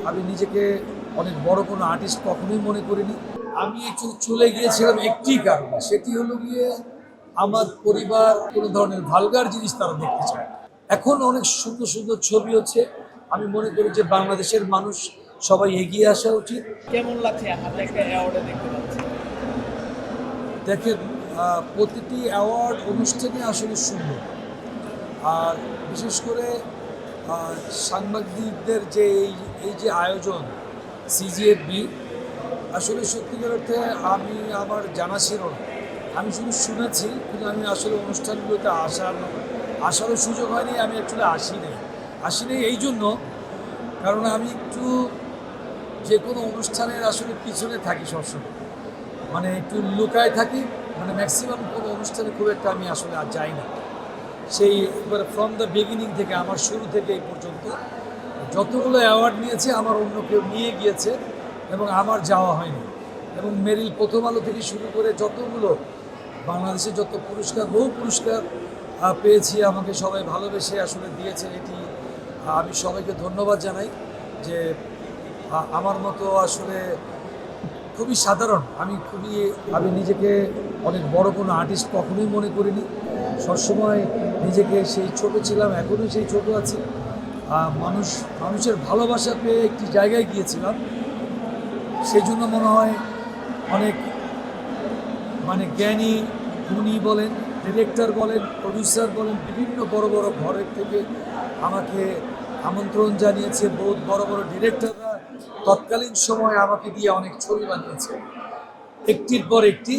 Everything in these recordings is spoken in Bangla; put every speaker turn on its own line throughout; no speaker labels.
আমি নিজেকে অনেক বড় কোনো আর্টিস্ট কখনোই মনে করিনি। আমি একটু চলে গিয়েছিলাম একটি কারণে, সেটি হলো গিয়ে আমার পরিবার কোনো ধরনের ভালগার জিনিস তারা দেখতে চায় না। এখন অনেক সুন্দর সুন্দর ছবি হচ্ছে। আমি মনে করি যে বাংলাদেশের মানুষ সবাই এগিয়ে আসা উচিত।
কেমন লাগছে হাতে একটা অ্যাওয়ার্ডে দেখতে পাচ্ছি?
দেখেন, প্রতিটি অ্যাওয়ার্ড অনুষ্ঠানে আসলে সুন্দর। আর বিশেষ করে সাংবাদিকদের যে এই যে আয়োজন সিজিএফবি, আসলে সত্যিকার অর্থে আমি আমার জানা ছিল না। আমি শুধু শুনেছি, কিন্তু আমি আসলে অনুষ্ঠানগুলোতে আসারও সুযোগ হয়নি। আমি অ্যাকচুয়ালি আসিনি এই জন্য, কারণ আমি একটু যে কোনো অনুষ্ঠানের আসলে পিছনে থাকি সবসময়, মানে একটু লুকায় থাকি। মানে ম্যাক্সিমাম কোনো অনুষ্ঠানে খুব একটা আমি আসলে আর যাই না। সেই একবার ফ্রম দ্য বিগিনিং থেকে, আমার শুরু থেকে এই পর্যন্ত যতগুলো অ্যাওয়ার্ড নিয়েছে আমার অন্য কেউ নিয়ে গিয়েছে এবং আমার যাওয়া হয়নি। এবং মেরিল প্রথম আলো থেকে শুরু করে যতগুলো বাংলাদেশে যত পুরস্কার, বহু পুরস্কার পেয়েছি, আমাকে সবাই ভালোবেসে আসলে দিয়েছে। এটি আমি সবাইকে ধন্যবাদ জানাই যে আমার মতো আসলে খুবই সাধারণ, আমি নিজেকে অনেক বড় কোনো আর্টিস্ট কখনোই মনে করিনি। সবসময় নিজেকে সেই ছোট ছিলাম, এখনও সেই ছোট আছি। মানুষের ভালোবাসা পেয়ে একটি জায়গায় গিয়েছিলাম। সেই জন্য মনে হয় অনেক মানে জ্ঞানী গুণী বলেন, ডিরেক্টর বলেন, প্রডিউসার বলেন, বিভিন্ন বড় বড় ঘরের থেকে আমাকে আমন্ত্রণ জানিয়েছে। বহুত বড় বড় ডিরেক্টররা তৎকালীন সময় আমাকে দিয়ে অনেক ছবি বানিয়েছে, একটির পর একটি।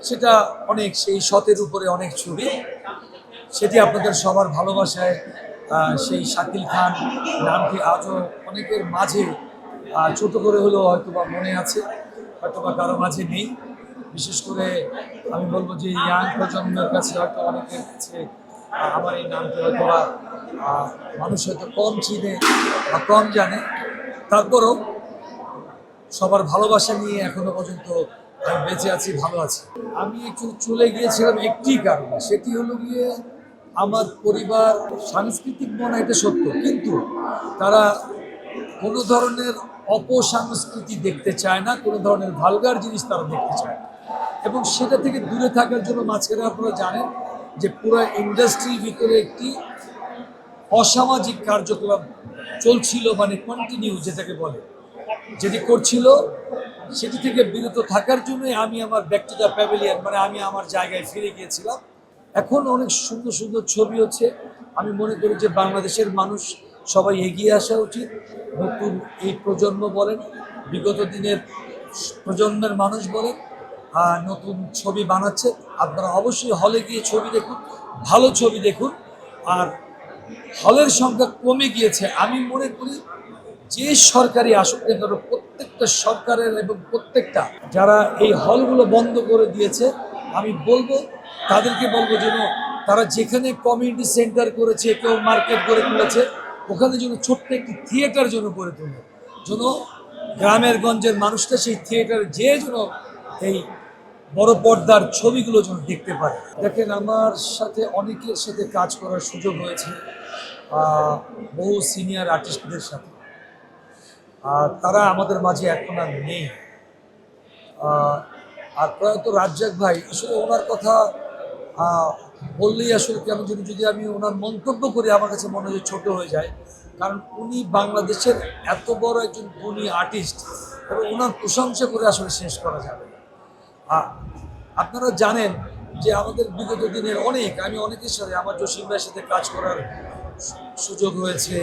সেটা অনেক, সেই শতের উপরে অনেক ছবি। সেটি আপনাদের সবার ভালোবাসায় সেই শাকিল খান নামটি আজও অনেকের মাঝে ছোট করে হলেও হয়তোবা মনে আছে, হয়তোবা কারো মাঝে নেই। বিশেষ করে আমি বলবো যে ইয়াং প্রজন্মের কাছে হয়তো অনেকের কাছে আমার এই নামটি হয়তোবা মানুষ হয়তো কম চিনে বা কম জানে। তারপরও সবার ভালোবাসা নিয়ে এখনো পর্যন্ত আমি বেঁচে আছি, ভালো আছি। আমি একটু চলে গিয়েছিলাম একটি কারণে, সেটি হলো গিয়ে আমার পরিবার সাংস্কৃতিক মনে, এটা সত্য, কিন্তু তারা কোনো ধরনের অপসংস্কৃতি দেখতে চায় না, কোনো ধরনের ভালগার জিনিস তারা দেখতে চায় না। এবং সেটা থেকে দূরে থাকার জন্য মাঝখানে আপনারা জানেন যে পুরো ইন্ডাস্ট্রির ভিতরে একটি অসামাজিক কার্যক্রম চলছিল, মানে কন্টিনিউ যেটাকে বলে, যেটি করছিল, সেটি থেকে বিরত থাকার জন্যই আমি আমার ব্যাক টু দ্য প্যাভিলিয়ন, মানে আমি আমার জায়গায় ফিরে গিয়েছিলাম। এখন অনেক সুন্দর সুন্দর ছবি হচ্ছে। আমি মনে করি যে বাংলাদেশের মানুষ সবাই এগিয়ে আসা উচিত। নতুন এই প্রজন্ম বলেন, বিগত দিনের প্রজন্মের মানুষ বলেন, নতুন ছবি বানাচ্ছে। আপনারা অবশ্যই হলে গিয়ে ছবি দেখুন, ভালো ছবি দেখুন। আর হলের সংখ্যা কমে গিয়েছে। আমি মনে করি যে সরকারি আসুক না কেন, প্রত্যেকটা সরকারের এবং প্রত্যেকটা যারা এই হলগুলো বন্ধ করে দিয়েছে, আমি বলবো তাদেরকে বলবো যেন তারা যেখানে কমিউনিটি সেন্টার করেছে, কেউ মার্কেট করে তুলেছে, ওখানে যেন ছোট্ট একটি থিয়েটার যেন করে তুলে, যেন গ্রামের গঞ্জের মানুষটা সেই থিয়েটারে যেন এই বড় পর্দার ছবিগুলো যেন দেখতে পারে। দেখেন, আমার সাথে অনেকের সাথে কাজ করার সুযোগ হয়েছে, বহু সিনিয়র আর্টিস্টদের সাথে। তারা আমাদের মাঝে এখন আর নেই। আর প্রয়াত রাজ্জাক ভাই, আসলে ওনার কথা বললেই আসলে কেন যদি আমি ওনার মন্তব্য করি, আমার কাছে মনে হয় ছোট হয়ে যায়। কারণ উনি বাংলাদেশের এত বড় একজন গুণী আর্টিস্ট, এবং ওনার প্রশংসা করে আসলে শেষ করা যাবে না। আপনারা জানেন যে আমাদের বিগত দিনের আমি অনেকের সাথে, আমার জসিম ভাইয়ের সাথে কাজ করার সুযোগ হয়েছে,